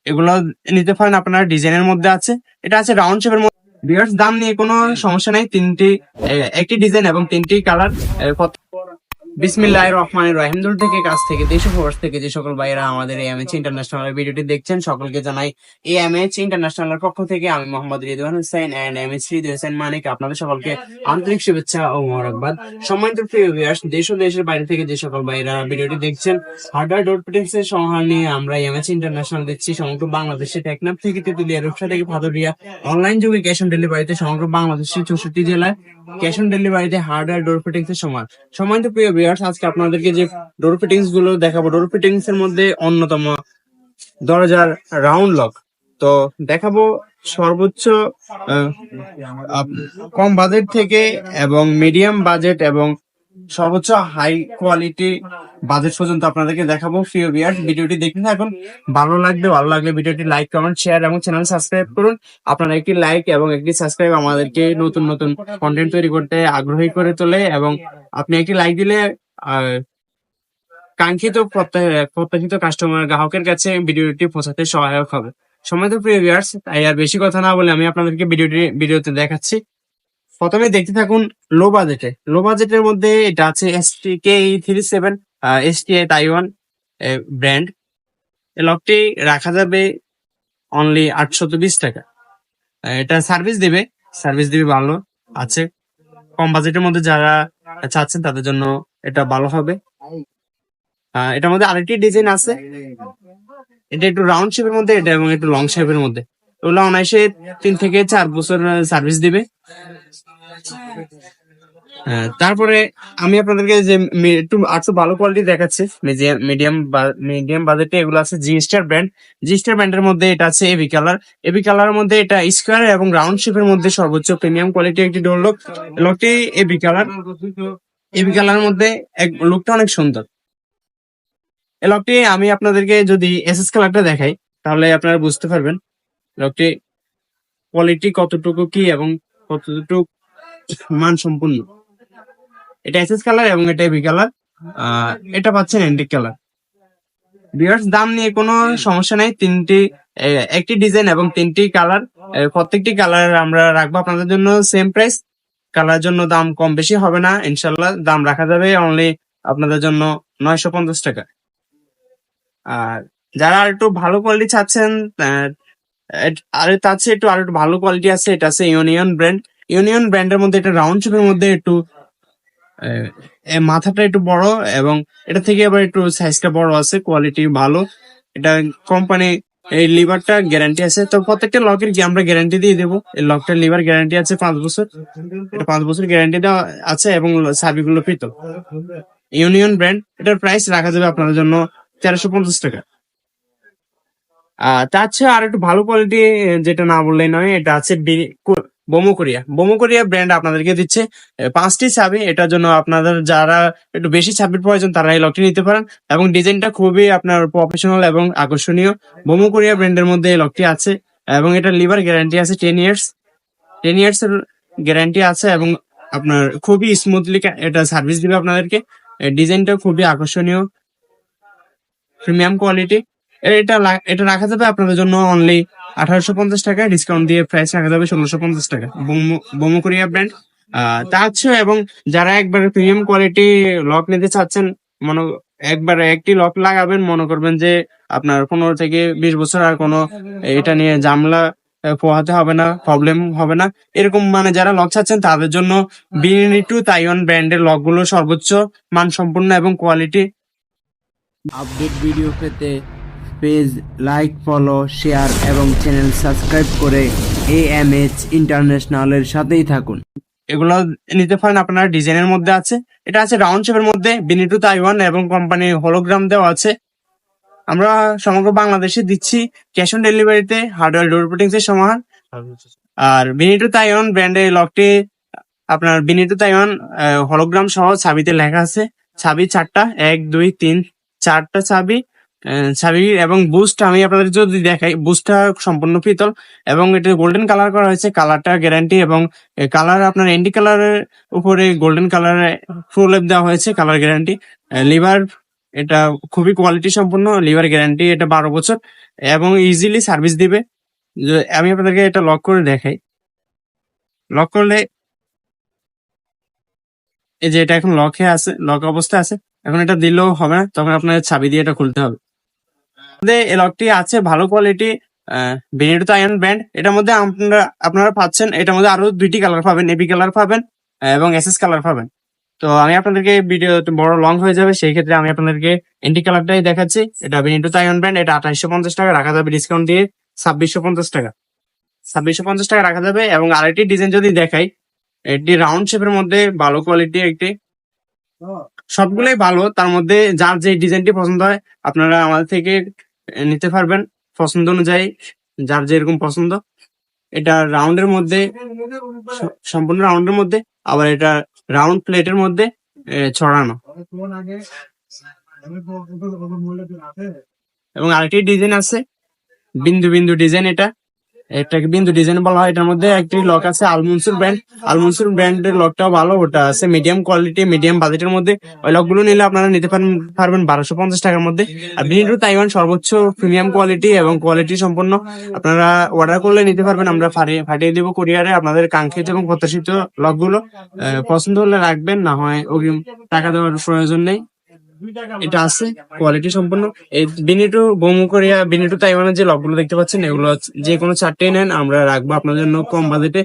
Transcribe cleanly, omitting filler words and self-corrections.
এগুলো নিতে পারেন, আপনার ডিজাইনের মধ্যে আছে। এটা আছে রাউন্ড শেপের মধ্যে। ভিউয়ার্স, দাম নিয়ে কোনো সমস্যা নাই। একটি ডিজাইন এবং তিনটি কালার। বিসমিল্লাহির রহমানির রহিম। দূর থেকে কাছ থেকে দেশ ও প্রবাস থেকে যে সকল ভাইয়েরা আমাদের এএমএইচ ইন্টারন্যাশনাল ভিডিওটি দেখছেন, সকলকে জানাই এএমএইচ ইন্টারন্যাশনালের পক্ষ থেকে আমি মোহাম্মদ রিদওয়ান হোসেন এন্ড এমএইচ হৃদয় হোসেন মানিক আপনাদের সকলকে আন্তরিক শুভেচ্ছা ও মোবারকবাদ। সম্মানিত প্রিয় ভিউয়ার্স, দেশ ও দেশের বাইরে থেকে যে সকল ভাইয়েরা ভিডিওটি দেখছেন, হার্ডওয়্যার ডোর ফিটিংস এর সমাহার নিয়ে আমরা এএমএইচ ইন্টারন্যাশনাল দিচ্ছি সমগ্র বাংলাদেশে। টেকনাফ থেকে তেতুলিয়া, রূপসা থেকে ভাদুরিয়া। অনলাইন যুগে ক্যাশ অন ডেলিভারিতে সমগ্র বাংলাদেশের 64 জেলায় ক্যাশ অন ডেলিভারিতে হার্ডওয়্যার ডোর ফিটিংস এর সমান। সম্মানিত প্রিয় ভিউয়ার্স, আজকে আপনাদেরকে যে ডোর ফিটিংস গুলো দেখাবো, ডোর ফিটিংস এর মধ্যে অন্যতম দরজার রাউন্ড লক। তো দেখাবো সর্বোচ্চ কম বাজেট থেকে এবং মিডিয়াম বাজেট এবং সর্বোচ্চ হাই কোয়ালিটি বাজেট পর্যন্ত আপনাদেরকে দেখাবো। প্রিয় ভিউয়ার্স, ভিডিওটি দেখতে থাকুন। ভালো লাগলে ভিডিওটি লাইক, কমেন্ট, শেয়ার এবং চ্যানেল সাবস্ক্রাইব করুন। আপনারা একটি লাইক এবং একটি সাবস্ক্রাইব আমাদেরকে নতুন নতুন কন্টেন্ট তৈরি করতে আগ্রহী করে তোলে, এবং আপনি একটি লাইক দিলে কাঙ্ক্ষিত প্রত্যাশিত কাস্টমার গ্রাহকের কাছে ভিডিওটি পৌঁছাতে সহায়ক হবে। সম্মানিত প্রিয় ভিউয়ার্স, তাই আর বেশি কথা না বলে আমি আপনাদেরকে ভিডিওতে দেখাচ্ছি। প্রথমে দেখতে থাকুন লো বাজেটের মধ্যে এটা আছে STK37 STI তাইওয়ান ব্র্যান্ড। এই লকটি রাখা যাবে অনলি 820 টাকা। এটা সার্ভিস দিবে ভালো আছে। কম বাজেটের মধ্যে যারা চাচ্ছেন তাদের জন্য এটা ভালো হবে। এটার মধ্যে আরেকটি ডিজাইন আছে, এটা একটু রাউন্ড শেপের মধ্যে, এটা এবং একটু লং শেপের মধ্যে। ওগুলো অনায়াসে 3 থেকে 4 বছর সার্ভিস দিবে। তারপরে আমি আপনাদেরকে যে একটু আরো ভালো কোয়ালিটি দেখাচ্ছি, মিডিয়াম বাজেটে এগুলো আছে জি স্টার ব্র্যান্ডের মধ্যে। এটা আছে এবি কালারের মধ্যে, এটা স্কোয়ার এবং রাউন্ড শেপের মধ্যে সর্বোচ্চ প্রিমিয়াম কোয়ালিটি একটি ডোর লক। লকটি এবি কালারের মধ্যে লুকটা অনেক সুন্দর। এই লকটি আমি আপনাদেরকে যদি এসএস কালারটা দেখাই তাহলে আপনারা বুঝতে পারবেন লকটি কোয়ালিটি কতটুকু কি এবং কতটুকু মান সম্পূর্ণ। এটা এসএস কালার এবং এটা এবি কালার। এটা পাচ্ছেন এন্টিক কালার। ভিউয়ার্স, দাম নিয়ে কোনো সমস্যা নাই। একটি ডিজাইন এবং তিনটি কালার। প্রত্যেকটি কালার আমরা রাখবো আপনাদের জন্য সেম প্রাইস। কালার জন্য দাম কম বেশি হবে না, ইনশাল্লাহ। দাম রাখা যাবে অনলি আপনাদের জন্য 950 টাকা। আর যারা একটু ভালো কোয়ালিটি চাচ্ছেন, আর একটু ভালো কোয়ালিটি আছে, এটা আছে ইউনিয়ন ব্র্যান্ডের মধ্যে। এটা রাউন্ড শেপের মধ্যে, একটু মাথাটা একটু বড় এবং এটা থেকে আবার একটু সাইজটা বড় আছে, কোয়ালিটি ভালো। এটা কোম্পানি এই লিভারটা গ্যারান্টি আছে। তো প্রত্যেকটা লকের কি আমরা গ্যারান্টি দিয়ে দেবো। এই লকটার লিভার গ্যারান্টি আছে 5 বছর। এটা 5 বছর গ্যারান্টি দেওয়া আছে এবং সার্ভিসগুলো পিতল। ইউনিয়ন ব্র্যান্ড, এটার প্রাইস রাখা যাবে আপনাদের জন্য 1350 টাকা। তার চেয়ে আর একটু ভালো কোয়ালিটি, যেটা না বললেই নয়, এটা আছে বোমো কোরিয়া ব্র্যান্ড আপনাদেরকে দিচ্ছে 5টি চাবি। এটার জন্য আপনাদের যারা একটু বেশি চাবির প্রয়োজন তারা এই লকটি নিতে পারেন, এবং ডিজাইনটা খুবই আপনার প্রফেশনাল এবং আকর্ষণীয়। বোমো কোরিয়া ব্র্যান্ডের মধ্যে এই লকটি আছে এবং এটা লিভার গ্যারান্টি আছে 10 ইয়ার্স এর গ্যারান্টি আছে, এবং আপনার খুবই স্মুথলি এটা সার্ভিস দিবে আপনাদেরকে। ডিজাইনটা খুবই আকর্ষণীয়, প্রিমিয়াম কোয়ালিটি। এটা রাখা যাবে আপনাদের জন্য অনলি 1850 টাকা। ডিসকাউন্ট দিয়ে প্রাইস রাখা যাবে 1650 টাকা। বোমো কোরিয়া ব্র্যান্ড। এবং যারা একবারে প্রিমিয়াম কোয়ালিটি লক নিতে চাচ্ছেন, একবারে একটি লক লাগাবেন, মনে করবেন যে আপনার 15 থেকে 20 বছর আর কোনো এটা নিয়ে ঝামেলা পোহাতে হবে না, প্রবলেম হবে না, এরকম যারা লক চাচ্ছেন তাদের জন্য বিনিটু তাইওয়ান ব্র্যান্ডের লক গুলো সর্বোচ্চ মানসম্পন্ন এবং কোয়ালিটি। আপডেট ভিডিও পেতে পেজ লাইক, ফলো, শেয়ার এবং চ্যানেল সাবস্ক্রাইব করে এএমএইচ ইন্টারন্যাশনালের সাথেই থাকুন। এগুলো নিতে পারেন, আপনার ডিজাইনের মধ্যে আছে। এটা আছে রাউন্ড শেপের মধ্যে, বিনিটু তাইওয়ান এবং কোম্পানি হলোগ্রাম দেওয়া আছে। আমরা সমগ্র বাংলাদেশে দিচ্ছি ক্যাশ অন ডেলিভারিতে হার্ডওয়্যার ডোর ফিটিংস এর সমাহার। আর বিনিটু তাইওয়ান ব্র্যান্ডের লকটি আপনার বিনিটু তাইওয়ান হলোগ্রাম সহ চাবিতে লেখা আছে। চাবি 4টা, 1 2 3 4টা চাবি এবং বুস্ট আমি আপনাদের যদি দেখাই, বুস্টটা সম্পূর্ণ পিতল এবং এটা গোল্ডেন কালার করা হয়েছে। কালারটা গ্যারান্টি এবং কালার আপনার এন্টি কালারের উপরে গোল্ডেন কালারের প্রলেপ দেওয়া হয়েছে, কালার গ্যারান্টি। লিভার, এটা খুবই কোয়ালিটি সম্পূর্ণ, লিভার গ্যারান্টি এটা 12 বছর। এবং ইজিলি সার্ভিস দিবে। আমি আপনাদেরকে এটা লক করে দেখাই। লক করলে এই যে এটা এখন লকে আছে, লক অবস্থায় আছে। এখন এটা দিলেও হবে না, তখন আপনার চাবি দিয়ে এটা খুলতে হবে। এই লকটি আছে ভালো কোয়ালিটি, বেনেটো আয়ন ব্র্যান্ড। এটার মধ্যে আপনারা পাচ্ছেন, এটার মধ্যে আরো 2টি কালার পাবেন, নেভি কালার পাবেন এবং এসএস কালার পাবেন। তো আমি আপনাদেরকে ভিডিও বড় লং হয়ে যাবে, সেই ক্ষেত্রে আমি আপনাদেরকে এন্টি কালারটাই দেখাচ্ছি। এটা বেনেটো আয়ন ব্র্যান্ড, এটা 2850 টাকা রাখা যাবে, ডিসকাউন্ট দিয়ে 2650 টাকা। 2650 টাকা রাখা যাবে। এবং আরেকটি ডিজাইন যদি দেখাই, এটি রাউন্ড শেপের মধ্যে ভালো কোয়ালিটি একটি, সবগুলোই ভালো। তার মধ্যে যার যে ডিজাইনটি পছন্দ হয় আপনারা আমাদের থেকে নিতে পারবেন পছন্দ অনুযায়ী, যার যেরকম পছন্দ। এটা রাউন্ডের মধ্যে, সম্পূর্ণ রাউন্ডের মধ্যে, আবার এটা রাউন্ড প্লেটের মধ্যে ছড়ানো। এবং আরেকটি ডিজাইন আছে বিন্দু বিন্দু ডিজাইন, এটাকে বিন্দু ডিজাইন বলা হয়। এটার মধ্যে একটি লক আছে আলমনসুর ব্র্যান্ড, আলমনসুর ব্র্যান্ডের লকটাও ভালো, ওটা আছে মিডিয়াম কোয়ালিটি, মিডিয়াম বাজেটের মধ্যে। ওই লকগুলো নিলে আপনারা নিতে পারবেন 1250 টাকার মধ্যে। আর বেনেটো তাইওয়ান সর্বোচ্চ প্রিমিয়াম কোয়ালিটি এবং কোয়ালিটি সম্পন্ন, আপনারা অর্ডার করলে নিতে পারবেন, আমরা ফাটিয়ে দেবো কুরিয়ারে আপনাদের কাঙ্ক্ষিত এবং প্রত্যাশিত লকগুলো। পছন্দ হলে রাখবেন, না হয় অগ্রিম টাকা দেওয়ার প্রয়োজন নেই। এটা আছে কোয়ালিটি সম্পন্ন। এই বেনেটো বোমো কোরিয়া, বেনেটো তাইওয়ানের যে লকগুলো দেখতে পাচ্ছেন, এগুলো যে কোনো 4টেই নেন, আমরা রাখবো আপনাদের জন্য কম বাজেটে।